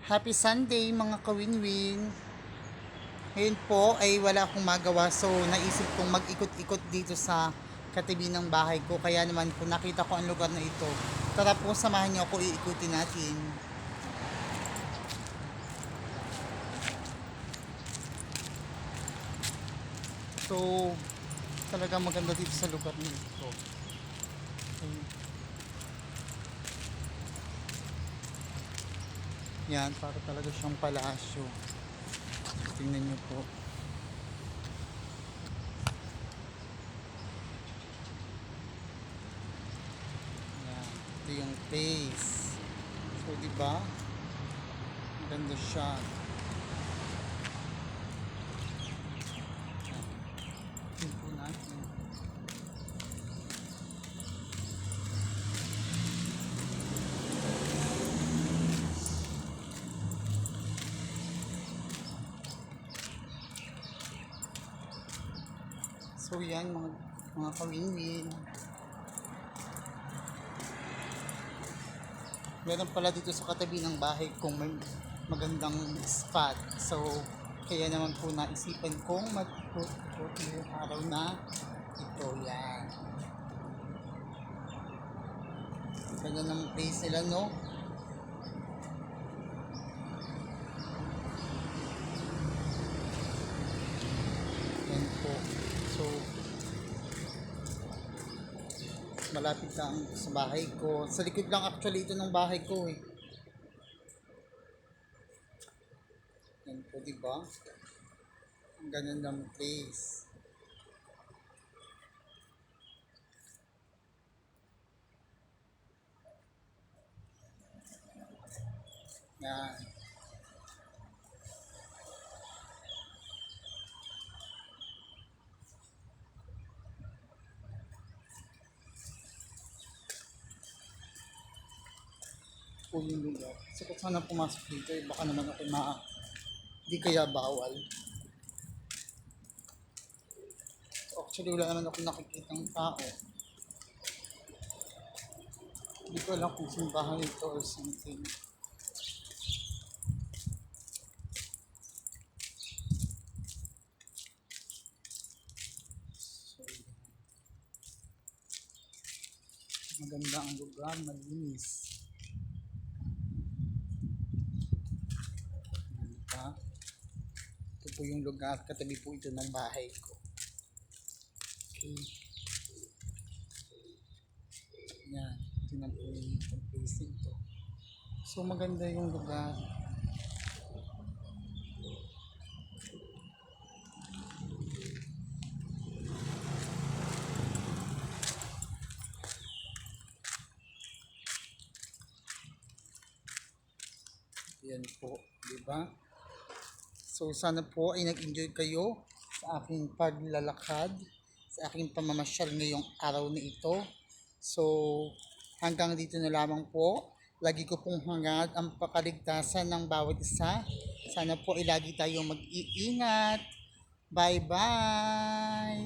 Happy Sunday mga kawinwin. Ngayon po ay wala akong magawa, so naisip kong mag-ikot-ikot dito sa katabi ng bahay ko. Kaya naman po nakita ko ang lugar na ito. Tara po, samahan niyo ako, iikutin natin. So talagang maganda dito sa lugar na ito. Okay. Yan, para talaga siyang palasyo. Tingnan niyo po. Yan, ito yung place. So, di ba? Maganda siya. Tingnan po natin. So, yan mga kawinwin. Meron pala dito sa katabi ng bahay kung may magandang spot. So, kaya naman po naisipan kong mag-ikot ngayong araw na ito. Yan. Ganda ng place nila, no? Yan po. So, malapit lang sa bahay ko. Sa likod lang actually ito ng bahay ko eh. Yan po, di ba? Ang ganda ng place. Yan. Po yung lugar. So, kung sana pumasok dito, eh, baka naman ako di kaya bawal. So, actually, wala naman ako nakikitang tao. Hindi ko alam kung simbahan ito or something. So, maganda ang lugar, malinis. Diba? Ito po yung lugar, katabi po ito ng bahay ko. Okay. Yan, tingnan po yung place ito. So maganda yung lugar. Yan po, di ba? So sana po ay nag-enjoy kayo sa aking paglalakad, sa aking pamamasyal ngayong araw na ito. So hanggang dito na lamang po. Lagi ko pong hangad ang pakaligtasan ng bawat isa. Sana po ay lagi tayong mag-iingat. Bye-bye!